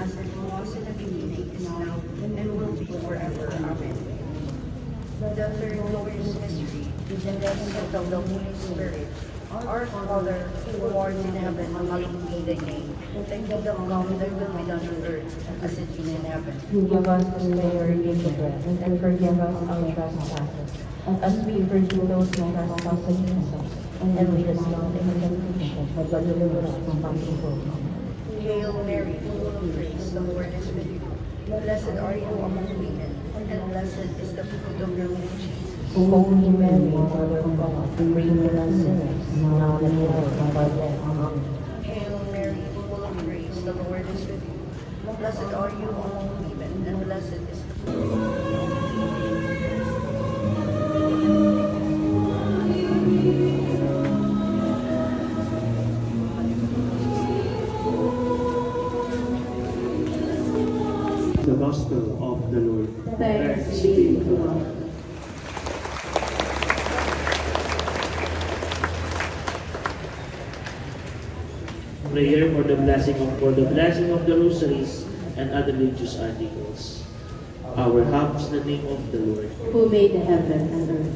as it was in the beginning, is now, and will be forever. Amen. The third glorious mystery is the descent of the Holy Spirit. Our Father, who art in heaven, hallowed be thy name. Thy kingdom come, thy will be done on earth as it is in heaven. Give us this day our daily bread, and forgive us our trespasses, as we forgive those who trespass against us. And lead us not into temptation, but deliver us from evil. Hail Mary, full of grace, the Lord is with you. Blessed are you among women, and blessed is the fruit of your womb, Jesus. Holy Mary, Mother of God, pray for us sinners, now and at the hour of our death. Amen. Hail Mary, full of grace, the Lord is with you. Blessed are you among women, and blessed is the fruit. The Gospel of the Lord. Thanks be to God. Prayer for the blessing of the rosaries and other religious articles. Our help is the name of the Lord. Who made the heaven and earth.